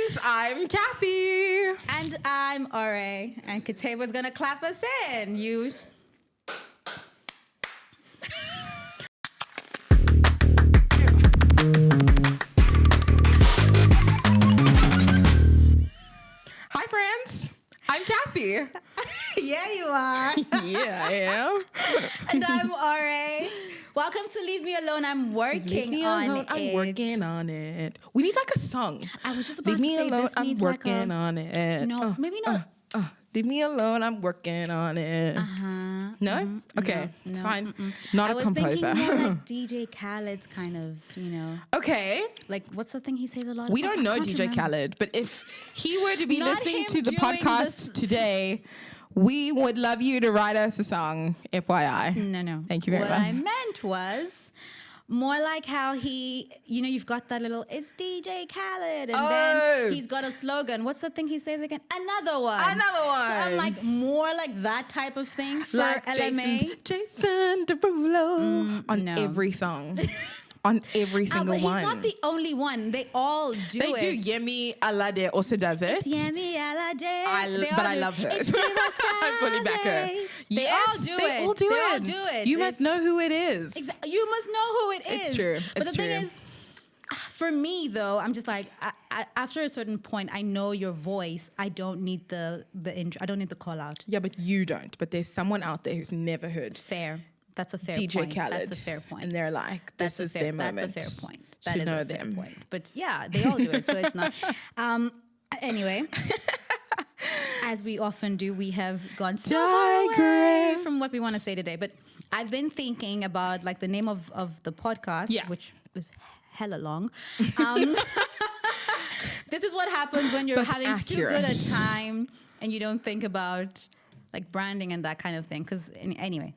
friends, I'm Cassie. And I'm Ore. And Kateva's gonna clap us in. You. Hi, friends. I'm Cassie. Yeah, you are. Yeah, I am. And I'm Ore. Welcome to Leave Me Alone. I'm working on it. I'm working on it. We need like a song. I was just about Leave to me say alone. this I'm needs working like a... on it. No, maybe not. Leave me alone. I'm working on it. No? Okay, it's fine. Not a composer. I was thinking more like DJ Khaled's kind of, Okay. Like, what's the thing he says a lot? We don't know I can't DJ remember. Khaled, but if he were to be Not listening him to the doing podcast this. today, we would love you to write us a song, FYI. No. Thank you very what much. What I meant was more like how he, you've got that little, it's DJ Khaled, and then he's got a slogan. What's the thing he says again? Another one. Another one. So I'm like, more like that type of thing for Like LMA. Jason Derulo on no. every song. On every single but one. he's not the only one. They all do They it. do. Yemi Alade also does it. Yemi Alade. But I love her. I fully back her. They all do they it. all do They it. all do it. You must know who it is. You must know who it is. It's true. But It's the thing true. is, for me though, I'm just like, after a certain point, I know your voice. I don't need the intro. I don't need the call out. Yeah, but you don't. But there's someone out there who's never heard Fair. That's a fair DJ point. Khaled. That's a fair point. And they're like, this is their moment. That's a fair point. That Should is know a fair them. point. But yeah, they all do it, so it's not. Anyway, as we often do, we have gone so far away Digress. from what we want to say today. But I've been thinking about like the name of the podcast, which is hella long. This is what happens when you're But having accurate. too good a time and you don't think about like branding and that kind of thing. Because anyway,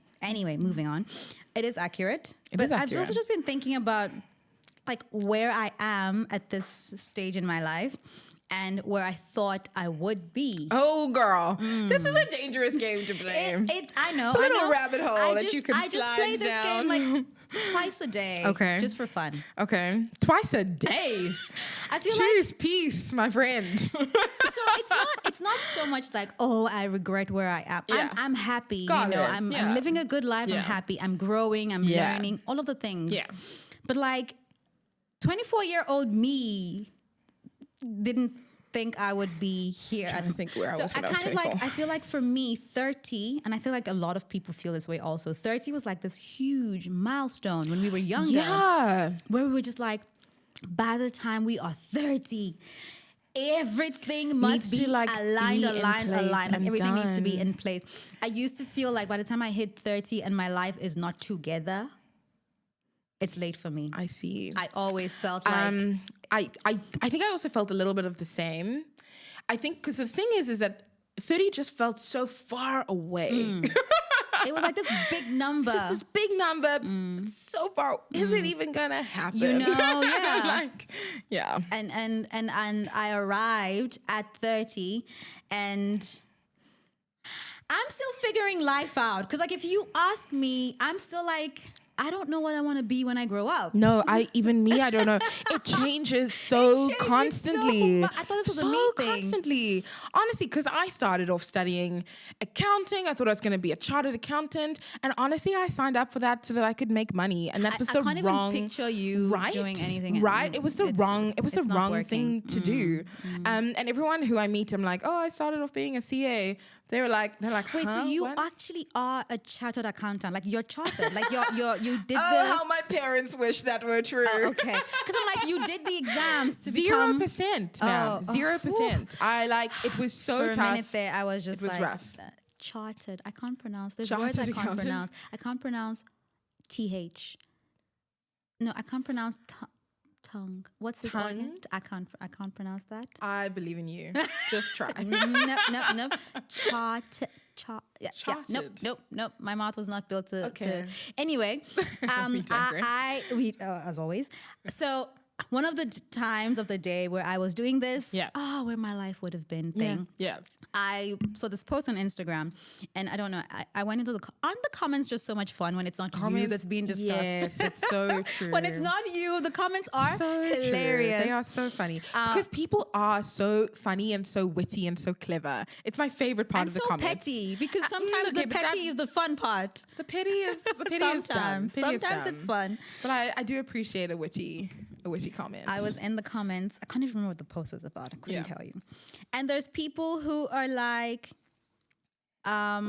moving on. It is accurate. But I've also just been thinking about like where I am at this stage in my life and where I thought I would be. Oh, girl. This is a dangerous game to play. I know. It's a little I know. rabbit hole that you can I just slide play this down. game like twice a day. Okay. Just for fun. Okay. Twice a day. I feel Choose peace, my friend. so it's not so much like, oh, I regret where I am. Yeah. I'm happy. Got it. I'm living a good life. Yeah. I'm happy. I'm growing. I'm learning. All of the things. Yeah. But like 24-year-old me didn't think I would be here. I think where I was when I was kind of 24. like, I feel like for me, 30, and I feel like a lot of people feel this way also, 30 was like this huge milestone when we were younger. Yeah. Where we were just like, by the time we are 30, everything must Needs be to, like, aligned. be in place Like, and everything needs to be done. in place. I used to feel like by the time I hit 30 and my life is not together, it's late for me. I see. I always felt like... I think I also felt a little bit of the same. I think because the thing is that 30 just felt so far away. it was like this big number. Just this big number, so far. Is it even gonna happen? Yeah. Like, yeah. And I arrived at 30 and I'm still figuring life out. Because like if you ask me, I'm still like, I don't know what I want to be when I grow up. No, I don't know. It changes so It changes constantly. so much. I thought this was a so me thing. constantly. Honestly, because I started off studying accounting. I thought I was going to be a chartered accountant. And honestly, I signed up for that so that I could make money. And that was I the can't wrong... even picture you doing anything. Right? It was the wrong not thing working. to do. And everyone who I meet, I'm like, oh, I started off being a CA. They're like, wait, huh? so you What? actually are a chartered accountant? Like you're chartered? Like you did Oh, how my parents wish that were true. okay. Because I'm like, you did the exams to 0%, man. Oh, 0%. I like it was so for tough. a minute there, I was just It was like, rough. Chartered. I can't pronounce. There's Chartered words I can't accountant? pronounce. I can't pronounce TH. No, I can't pronounce tongue. What's this Tongue? organ? I can't pronounce that. I believe in you. Just try. Nope. Yeah, Charted. nope. My mouth was not built to. Okay. Anyway, We digress. as always. So one of the times of the day where I was doing this, where my life would have been thing. Yeah. I saw this post on Instagram, and I don't know. I went into aren't the comments just so much fun when it's not you that's being discussed? Yes, it's so true. When it's not you, the comments are so hilarious. True. They are so funny because people are so funny and so witty and so clever. It's my favorite part of the comments. And so petty, because sometimes the petty is the fun part. The petty is dumb. Sometimes it's fun. But I do appreciate a witty comment. I was in the comments. I can't even remember what the post was about. I couldn't tell you. And there's people who are like, I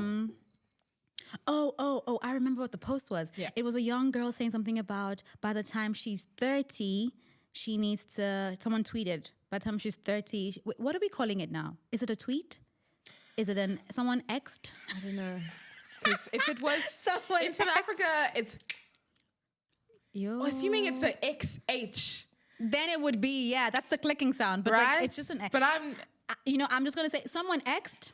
remember what the post was. Yeah. It was a young girl saying something about by the time she's 30, she needs to, someone tweeted, by the time she's 30, what are we calling it now? Is it a tweet? Is it someone X'd? I don't know. Because if it was someone in South Africa, it's... assuming it's the XH. Then it would be, that's the clicking sound. But right? like, it's just an X. But I'm just going to say, someone X'd.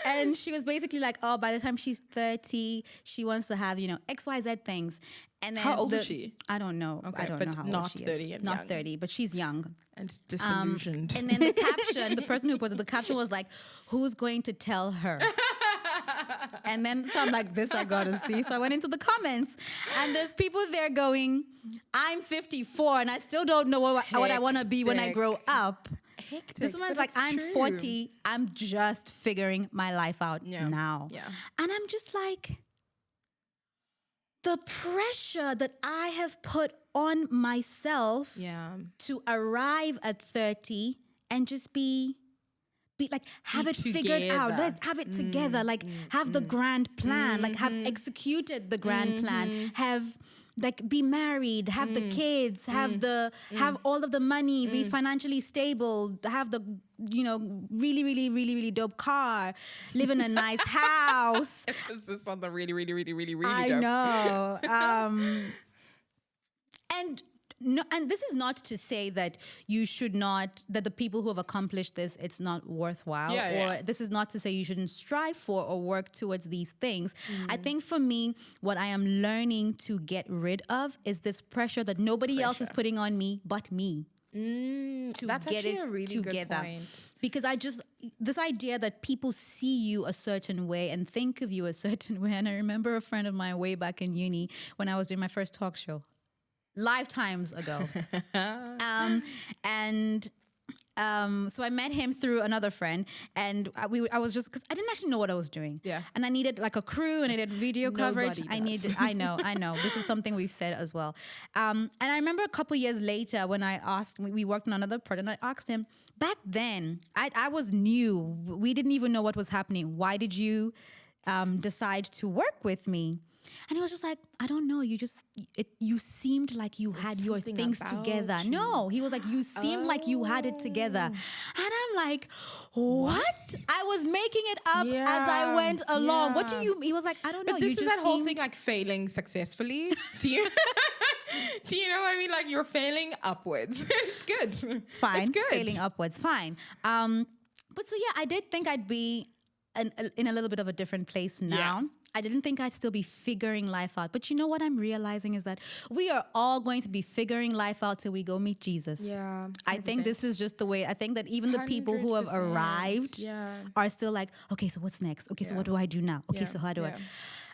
And she was basically like, oh, by the time she's 30, she wants to have, XYZ things. And then how old is she? I don't know. Okay, I don't know how old she is. Not 30 and not young. 30, but she's young. And disillusioned. And then the caption, the person who posted the caption was like, who's going to tell her? And then so I'm like, this I gotta see. So I went into the comments, and there's people there going, I'm 54 and I still don't know what I want to be when I grow up. Hectic, this woman's like, I'm 40. I'm just figuring my life out now. Yeah. And I'm just like, the pressure that I have put on myself to arrive at 30 and just be like, have it figured out. Let's have it together. Like, have the grand plan. Like, have executed the grand plan. Have, like, be married. Have the kids. Have have all of the money. Be financially stable. Have the, really, really, really, really dope car. Live in a nice house. Emphasis on the really, really, really, really, really I dope. know. And this is not to say that you should not, that the people who have accomplished this, it's not worthwhile. Or this is not to say you shouldn't strive for or work towards these things. I think for me, what I am learning to get rid of is this pressure that nobody else is putting on me but me. To That's get it a really together. Good point. Because this idea that people see you a certain way and think of you a certain way. And I remember a friend of mine way back in uni when I was doing my first talk show. Lifetimes ago. So I met him through another friend, and I was just, because I didn't actually know what I was doing. Yeah. And I needed like a crew, and I needed video coverage. I know. This is something we've said as well. And I remember a couple years later when we worked on another project, and I asked him, back then, I was new. We didn't even know what was happening. Why did you decide to work with me? And he was just like, I don't know. You seemed like you had your things together. You. No, he was like, you seemed like you had it together. And I'm like, what? I was making it up as I went along. Yeah. What do you? He was like, I don't know. But this is that whole thing like failing successfully. Do you? Do you know what I mean? Like you're failing upwards. It's good. Fine. It's good. Failing upwards. Fine. But so I did think I'd be in a little bit of a different place now. Yeah. I didn't think I'd still be figuring life out. But you know what I'm realizing is that we are all going to be figuring life out till we go meet Jesus. Yeah. 100%. I think this is just the way. I think that even the people who have arrived are still like, okay, so what's next? Okay, so what do I do now? Okay, so how do I?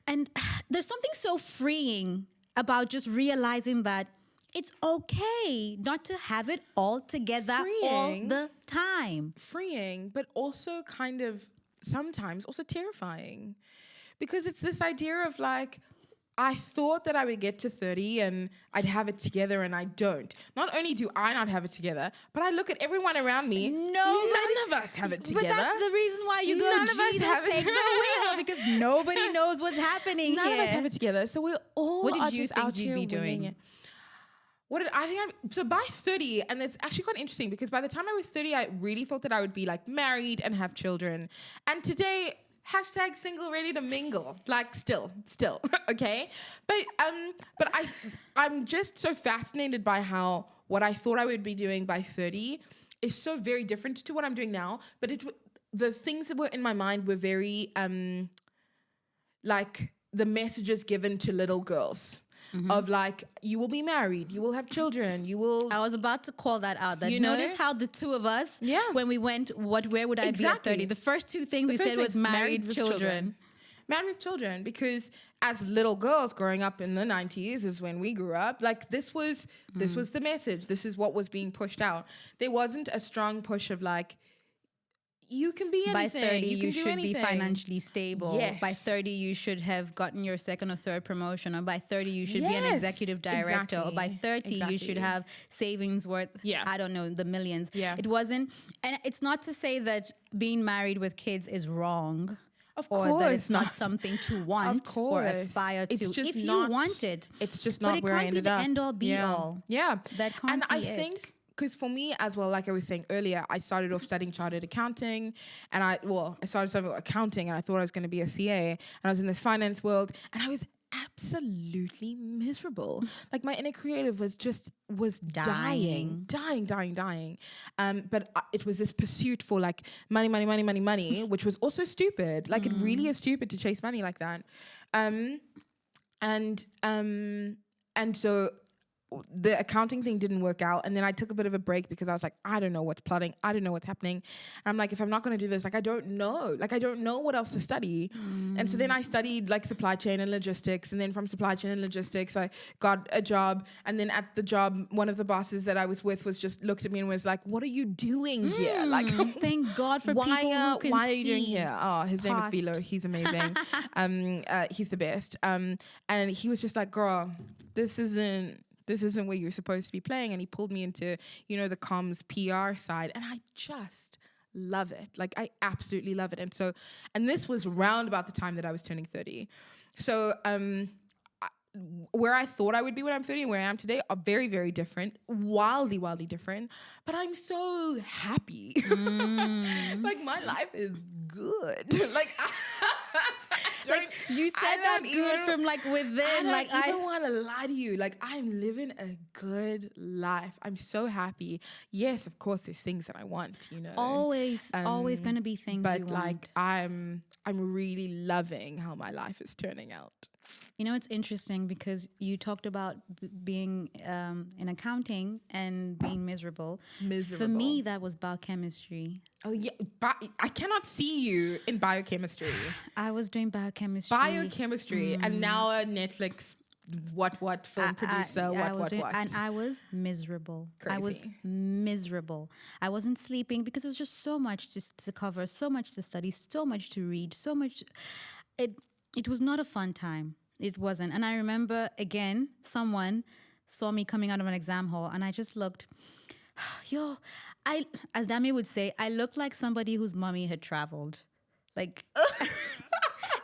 And there's something so freeing about just realizing that it's okay not to have it all together all the time. Freeing, but also kind of sometimes also terrifying. Because it's this idea of like, I thought that I would get to 30 and I'd have it together, and I don't. Not only do I not have it together, but I look at everyone around me. None of us have it together. But that's the reason why you go, Jesus, take the wheel, because nobody knows what's happening None of us have it together. So we're all What did you think you'd be doing? What did I think? So by 30, and it's actually quite interesting because by the time I was 30, I really thought that I would be like married and have children. And today, hashtag single ready to mingle, like still, okay? But I'm just so fascinated by how what I thought I would be doing by 30 is so very different to what I'm doing now. But the things that were in my mind were very like the messages given to little girls. of like, you will be married, you will have children, you will. I was about to call that out. That notice how the two of us, when we went, where would I be at 30? The first two things we said was married, children. Married with children, because as little girls growing up in the 90s is when we grew up, like this was the message. This is what was being pushed out. There wasn't a strong push of like, you can be anything. By 30, you should anything. be financially stable. Yes. By 30, you should have gotten your second or third promotion. Or by 30, you should be an executive director. Exactly. Or by 30, you should have savings worth, I don't know, the millions. Yeah. It wasn't, and it's not to say that being married with kids is wrong. Of course, or that it's not something to want or aspire to. If you want it, it's just not where I ended up. But it can't be the end all be all. Yeah. That can't and be I think, because for me as well, like I was saying earlier, I started off studying chartered accounting, and I started studying accounting, and I thought I was going to be a CA, and I was in this finance world, and I was absolutely miserable. Like my inner creative was dying. But it was this pursuit for like money, which was also stupid. Like it really is stupid to chase money like that. And so the accounting thing didn't work out, and then I took a bit of a break because I was like, I don't know what's plotting, I don't know what's happening. And I'm like, if I'm not going to do this, like I don't know what else to study. And so then I studied like supply chain and logistics, and then from supply chain and logistics I got a job, and then at the job one of the bosses that I was with was just looked at me and was like, what are you doing here? Like, thank God for people who can why are you doing here? Oh, his name is Vilo, he's amazing. He's the best. And he was just like, girl, this isn't where you're supposed to be playing. And he pulled me into, the comms PR side. And I just love it. Like, I absolutely love it. And this was round about the time that I was turning 30. So where I thought I would be when I'm 30 and where I am today are very, very different. Wildly, wildly different. But I'm so happy. Like, my life is good. Like, you said that good from like within. I don't want to lie to you. Like, I'm living a good life. I'm so happy. Yes, of course, there's things that I want. Always gonna be things. But you like, want. I'm really loving how my life is turning out. It's interesting because you talked about being in accounting and being miserable. For me, that was biochemistry. Oh, yeah. I cannot see you in biochemistry. I was doing biochemistry. And now a Netflix what film producer, what. And I was miserable. Crazy. I was miserable. I wasn't sleeping because it was just so much to cover, so much to study, so much to read, so much. It was not a fun time. It wasn't. And I remember, again, someone saw me coming out of an exam hall, and I just looked, as Dami would say, I looked like somebody whose mommy had traveled. Like,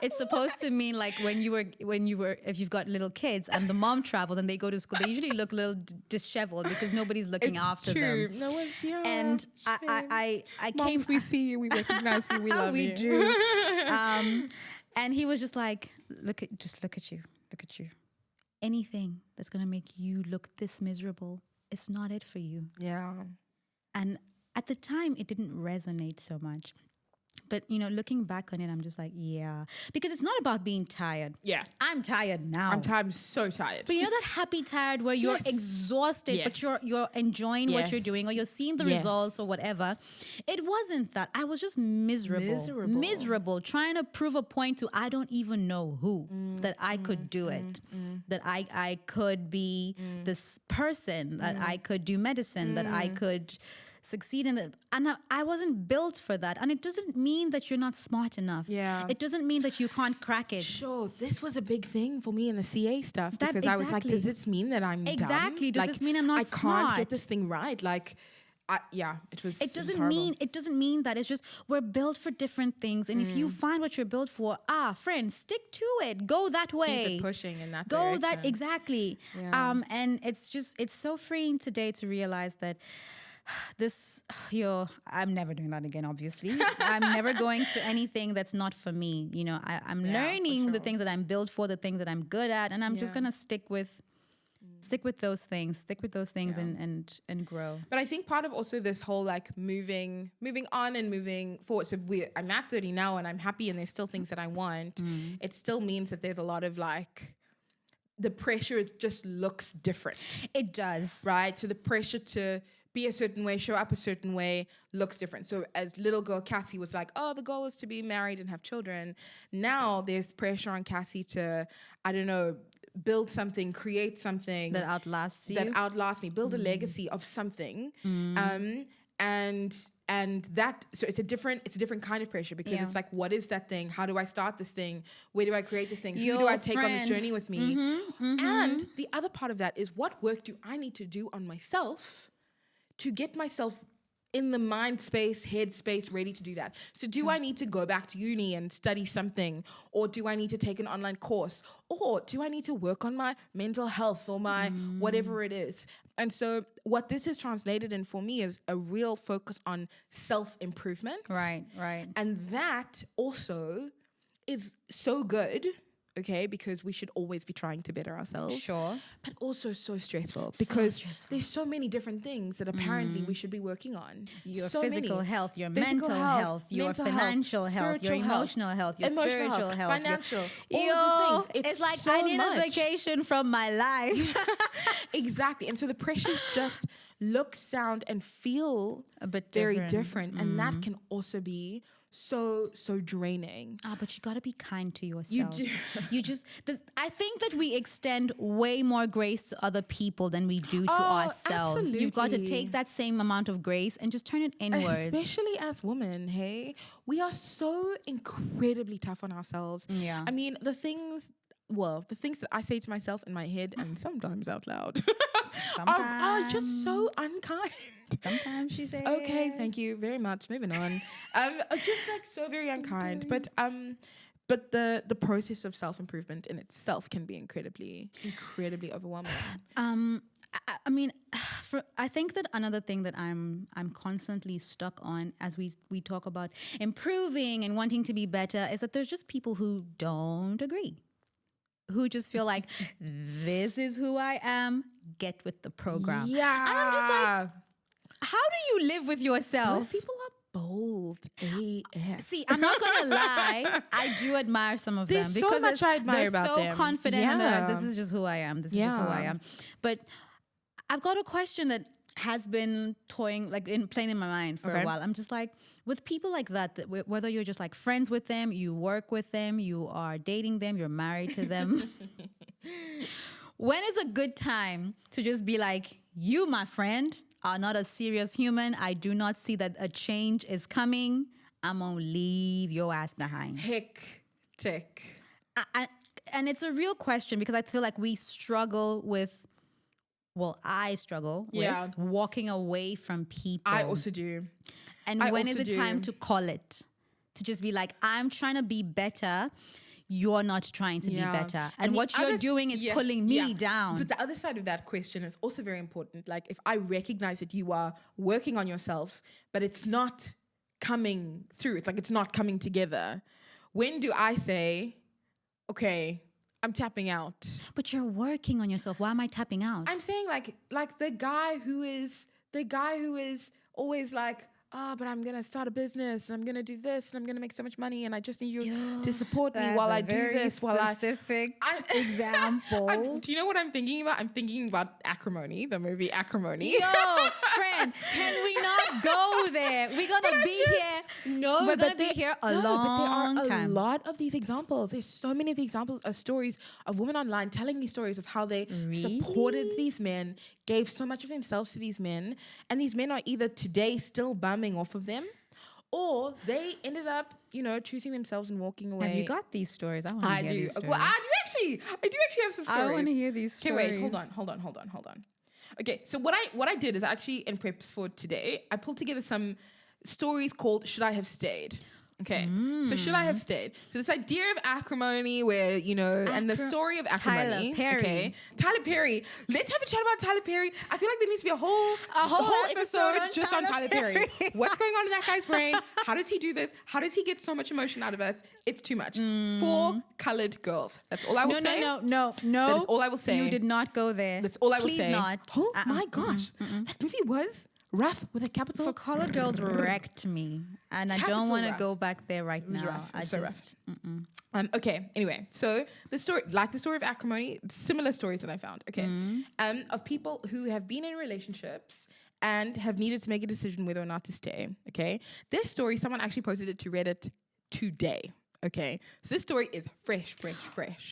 it's supposed to mean like when you were, if you've got little kids and the mom travels and they go to school, they usually look a little disheveled because nobody's looking after them. No one's, and I Moms, we see you, we recognize you, we love you. We do. And he was just like, look at you. Anything that's gonna make you look this miserable, it's not it for you. Yeah. And at the time, it didn't resonate so much. But, looking back on it, I'm just like, yeah. Because it's not about being tired. Yeah. I'm tired now. I'm so tired. But that happy tired where you're exhausted, but you're enjoying what you're doing, or you're seeing the results or whatever. It wasn't that. I was just miserable, trying to prove a point to I don't even know who, that I could do it, that I could be this person, that I could do medicine, that I could succeed in it. And I wasn't built for that. And it doesn't mean that you're not smart enough. Yeah. It doesn't mean that you can't crack it. Sure. This was a big thing for me in the CA stuff because I was like, does this mean that I'm dumb? Does this mean I'm not smart? I can't get this thing right. Like, it was. It doesn't mean that. It's just we're built for different things, and if you find what you're built for, friend, stick to it. Go that way. Keep it pushing in that direction. Go that exactly. Yeah. And it's so freeing today to realize that I'm never doing that again, obviously. I'm never going to anything that's not for me. I'm learning the things that I'm built for, the things that I'm good at, and I'm just gonna stick with those things, and grow. But I think part of also this whole like moving on and moving forward. So I'm at 30 now and I'm happy and there's still things that I want. It still means that there's a lot of like, the pressure just looks different. It does. Right? So the pressure to be a certain way, show up a certain way, looks different. So as little girl Cassie was like, oh, the goal is to be married and have children. Now there's pressure on Cassie to, I don't know, build something, create something. That outlasts you. That outlasts me. Build a legacy of something. And that, so it's a different kind of pressure, because it's like, what is that thing? How do I start this thing? Where do I create this thing? Who do I take on this journey with me? And the other part of that is, what work do I need to do on myself to get myself in the mind space, head space, ready to do that? So do I need to go back to uni and study something? Or do I need to take an online course? Or do I need to work on my mental health or my whatever it is? And so what this has translated in for me is a real focus on self-improvement. Right. And that also is so good, okay, because we should always be trying to better ourselves. Sure. But also so stressful, because there's so many different things that apparently we should be working on. Your physical health, your mental health, your financial health, your emotional health, your spiritual health, financial, all of the things. It's like, so I need much. a vacation from my life. Exactly. And so the pressures just look, sound, and feel a bit very different. And that can also be so draining. But you got to be kind to yourself. You do. You just, I think that we extend way more grace to other people than we do to ourselves. Absolutely. You've got to take that same amount of grace and just turn it inwards. Especially as women, hey? We are so incredibly tough on ourselves. Yeah. I mean, the things that I say to myself in my head and sometimes out loud are just so unkind. Sometimes she says, okay, thank you very much. Moving on. Just like so very unkind. But the process of self-improvement in itself can be incredibly overwhelming. I mean, I think that another thing that I'm constantly stuck on as we talk about improving and wanting to be better is that there's just people who don't agree, who just feel like, this is who I am, get with the program. Yeah. And I'm just like, how do you live with yourself? Those people are bold AF. See, I'm not gonna lie, I do admire some of them, because so much I admire about they're so them. confident and they're like, this is just who I am. This is just who I am. But I've got a question that has been playing in my mind for a while. I'm just like, with people like that, whether you're just like friends with them, you work with them, you are dating them, you're married to them. When is a good time to just be like, you, my friend, are not a serious human. I do not see that a change is coming. I'm going to leave your ass behind. Hectic. And it's a real question, because I feel like we struggle with, I struggle with walking away from people. I also do. And when is it time to call it? To just be like, I'm trying to be better. You're not trying to be better. And what you're doing is pulling me down. But the other side of that question is also very important. Like, if I recognize that you are working on yourself, but it's not coming through, it's like it's not coming together, when do I say, okay, I'm tapping out? But you're working on yourself. Why am I tapping out? I'm saying like the guy who is always like, but I'm going to start a business and I'm going to do this and I'm going to make so much money and I just need you to support me while I do this. Specific example. Do you know what I'm thinking about? I'm thinking about Acrimony, the movie Acrimony. Yo, friend, can we not go there? We're going to be here. No, we're going to be here a long but there are time. a lot of these examples. There's so many of the examples of stories of women online telling these stories of how they supported these men, gave so much of themselves to these men, and these men are either today still bumming off of them, or they ended up, choosing themselves and walking away. Have you got these stories? I want to hear these stories. Well, I do actually have some stories. I want to hear these stories. Okay, wait, hold on. Okay, so what I did is actually, in prep for today, I pulled together some stories called Should I Have Stayed? Okay, so Should I Have Stayed? So this idea of acrimony where, and the story of acrimony. Tyler Perry. Okay, Tyler Perry. Let's have a chat about Tyler Perry. I feel like there needs to be a whole episode just on Tyler Perry. What's going on in that guy's brain? How does he do this? How does he get so much emotion out of us? It's too much. 4 colored girls. That's all I will say. No. That is all I will say. You did not go there. That's all I will Please say. Not. Oh my gosh. That movie was Rough with a capital. For colored girls wrecked me, and I don't want to go back there right now. Rough. I so just rough. Okay. Anyway, so the story of acrimony, similar stories that I found. Okay, of people who have been in relationships and have needed to make a decision whether or not to stay. Okay, this story, someone actually posted it to Reddit today. Okay, so this story is fresh.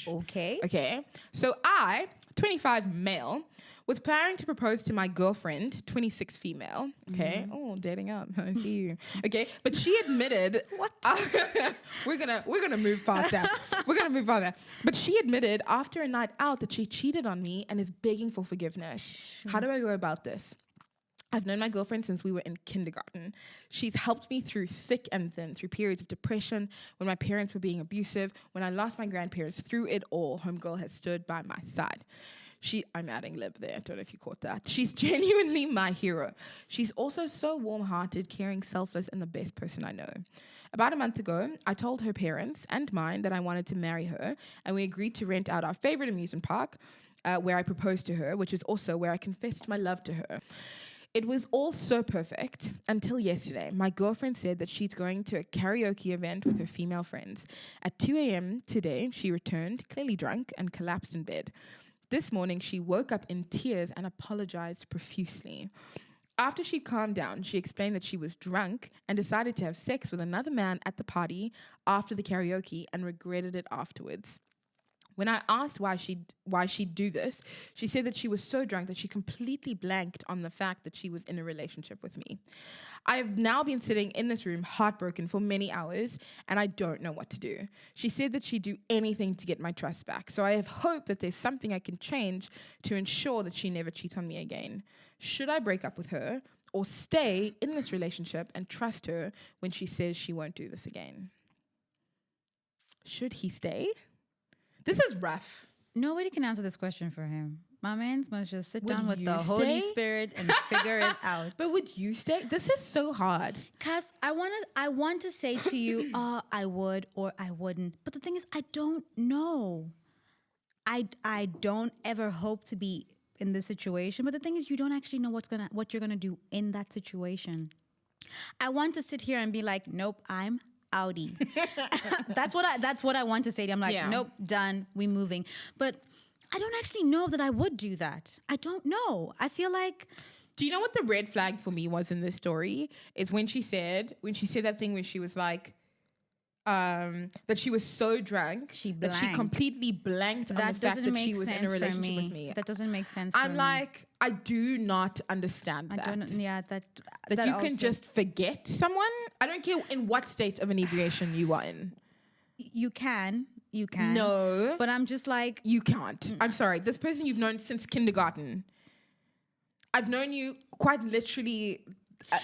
Okay, so I, 25 male, was planning to propose to my girlfriend, 26 female. Okay, dating up. I see you. Okay, but she admitted what? we're gonna move past that. But she admitted after a night out that she cheated on me and is begging for forgiveness. How do I go about this? I've known my girlfriend since we were in kindergarten. She's helped me through thick and thin, through periods of depression, when my parents were being abusive, when I lost my grandparents. Through it all, homegirl has stood by my side. I'm adding lib there, I don't know if you caught that. She's genuinely my hero. She's also so warm-hearted, caring, selfless, and the best person I know. About a month ago, I told her parents and mine that I wanted to marry her, and we agreed to rent out our favorite amusement park, where I proposed to her, which is also where I confessed my love to her. It was all so perfect until yesterday. My girlfriend said that she's going to a karaoke event with her female friends. At 2 a.m. today, she returned, clearly drunk, and collapsed in bed. This morning, she woke up in tears and apologized profusely. After she calmed down, she explained that she was drunk and decided to have sex with another man at the party after the karaoke and regretted it afterwards. When I asked why she'd do this, she said that she was so drunk that she completely blanked on the fact that she was in a relationship with me. I have now been sitting in this room heartbroken for many hours, and I don't know what to do. She said that she'd do anything to get my trust back, so I have hope that there's something I can change to ensure that she never cheats on me again. Should I break up with her or stay in this relationship and trust her when she says she won't do this again? Should he stay? This is rough. Nobody can answer this question for him. My man's must just sit down with the Holy Spirit and figure it out. But would you stay? This is so hard. Cass, I want to say to you, I would or I wouldn't. But the thing is, I don't know. I don't ever hope to be in this situation. But the thing is, you don't actually know what you're gonna do in that situation. I want to sit here and be like, nope, I'm Audi. That's what I want to say. I'm like, nope, done. We moving. But I don't actually know that I would do that. I don't know. I feel like. Do you know what the red flag for me was in this story? Is when she said that thing where she was like, that she was so drunk that she completely blanked on the fact that she was in a relationship with me. That doesn't make sense. I'm like, I do not understand that. That you can just forget someone. I don't care in what state of inebriation you are in. You can. No, but I'm just like, you can't. I'm sorry. This person you've known since kindergarten. I've known you quite literally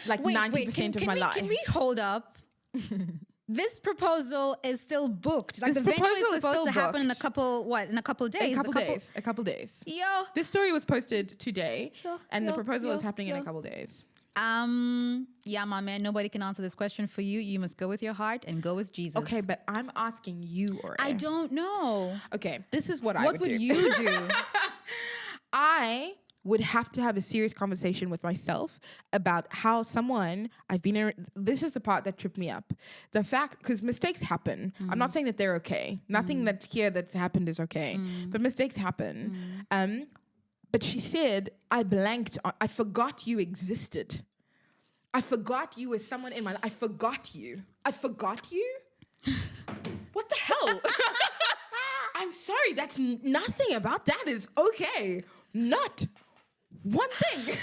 like 90% of my life. Can we hold up? This proposal is still booked. Like the venue is supposed to happen in a couple days. A couple days. Yo. This story was posted today, and the proposal is happening in a couple days. Yeah, my man, nobody can answer this question for you. You must go with your heart and go with Jesus. Okay, but I'm asking you, Ore. I don't know. Okay, this is what I would do. What would you do? I would have to have a serious conversation with myself about how someone I've been in. This is the part that tripped me up. The fact, because mistakes happen. I'm not saying that they're okay. Nothing that's happened is okay. But mistakes happen. But she said, I forgot you existed. I forgot you as someone in my life. I forgot you. What the hell? I'm sorry. That's nothing about that is okay. Not one thing.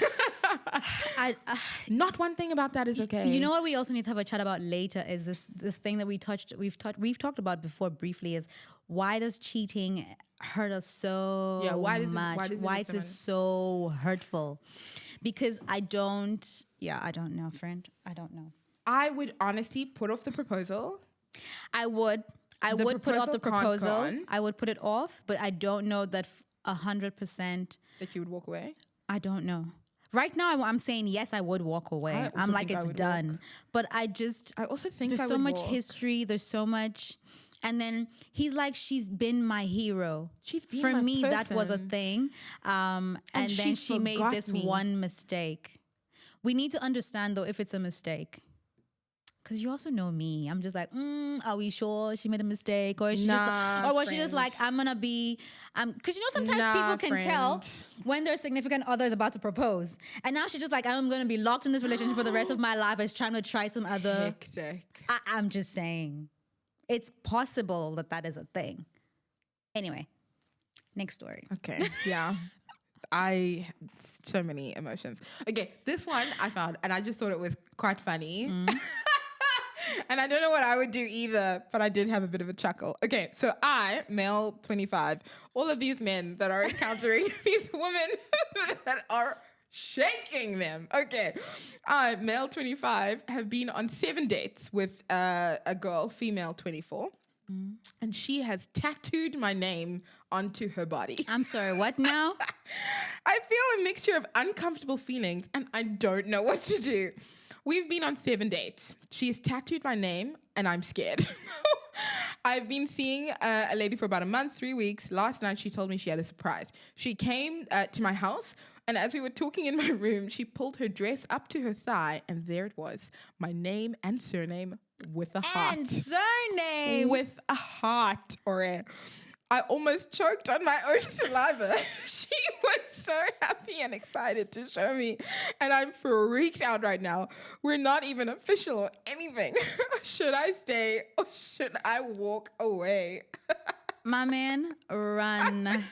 Not one thing about that is okay. You know what we also need to have a chat about later is this thing that we've talked about before briefly is why does cheating hurt us so much? Why is it so hurtful? Because I don't know, friend. I don't know. I would honestly put off the proposal. I would put off the proposal. I would put it off, but I don't know that 100% that you would walk away. I don't know. Right now, I'm saying yes, I would walk away. I'm like, it's done. But I also think there's so much history. There's so much. And then he's like, she's been my hero. For me, that was a thing. And then she made this one mistake. We need to understand though if it's a mistake. Because you also know me. I'm just like, are we sure she made a mistake? Or is she was she just like, I'm going to be... Because sometimes people can tell when their significant other is about to propose. And now she's just like, I'm going to be locked in this relationship for the rest of my life. I was trying to try some other... Hectic. I'm just saying. It's possible that is a thing. Anyway, next story. Okay, yeah. So many emotions. Okay, this one I found, and I just thought it was quite funny. And I don't know what I would do either, but I did have a bit of a chuckle. Okay, so male 25, all of these men that are encountering these women that are shaking them. Okay, I, male 25, have been on 7 dates with a girl, female 24. And she has tattooed my name onto her body. I'm sorry, what now? I feel a mixture of uncomfortable feelings and I don't know what to do. We've been on 7 dates. She has tattooed my name and I'm scared. I've been seeing a lady for about a month, 3 weeks. Last night she told me she had a surprise. She came to my house and as we were talking in my room, she pulled her dress up to her thigh and there it was, my name and surname with a heart. And surname. With a heart, I almost choked on my own saliva. She was so happy and excited to show me. And I'm freaked out right now. We're not even official or anything. Should I stay or should I walk away? My man, run.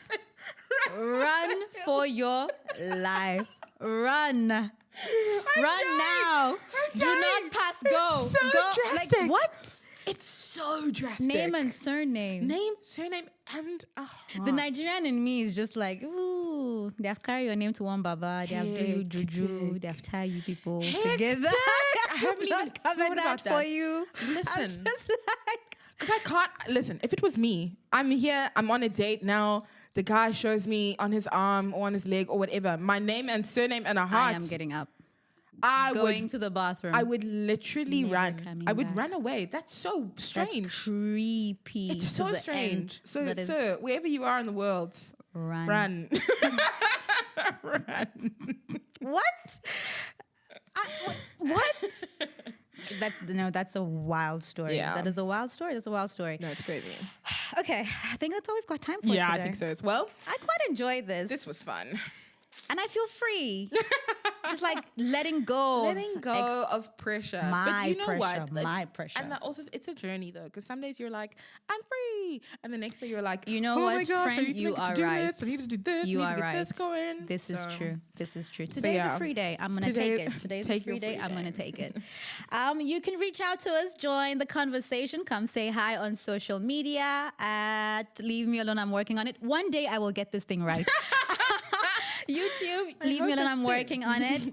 Run for your life. Run. Run now. Do not pass go. So go. drastic. Like what? It's so drastic. Name and surname. Name, surname, and a heart. The Nigerian in me is just like, ooh, they have carried your name to one baba, they have do you juju, they have tied you people together. I haven't even covered that for you. Listen, I'm just like, because I can't listen. If it was me, I'm here, I'm on a date now. The guy shows me on his arm or on his leg or whatever my name and surname and a heart. I am getting up. Going to the bathroom. I would literally run. I would run away. That's so strange. That's creepy. It's so strange. So, sir, wherever you are in the world, run. Run. What? What? That's a wild story. Yeah. That is a wild story. That's a wild story. No, it's crazy. Okay, I think that's all we've got time for today. Yeah, I think so as well. I quite enjoyed this. This was fun. And I feel free. Just like letting go of pressure. My but you know pressure. What? My pressure. And also, it's a journey though, because some days you're like, I'm free. And the next day you're like, you know oh what, my gosh, friend, you are right. I need to do this. You I need are to get right. this going. This is true. This is true. Today's a free day. I'm going to take it. Today's a free day. I'm going to take it. You can reach out to us, join the conversation. Come say hi on social media at Leave Me Alone, I'm working on it. One day I will get this thing right. YouTube, Leave Me Alone, I'm working on it.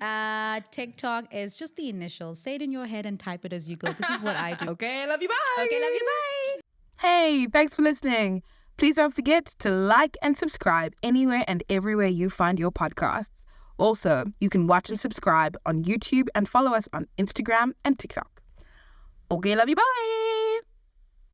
TikTok is just the initials. Say it in your head and type it as you go. This is what I do. Okay, love you, bye. Okay, love you, bye. Hey, thanks for listening. Please don't forget to like and subscribe anywhere and everywhere you find your podcasts. Also, you can watch and subscribe on YouTube and follow us on Instagram and TikTok. Okay, love you, bye.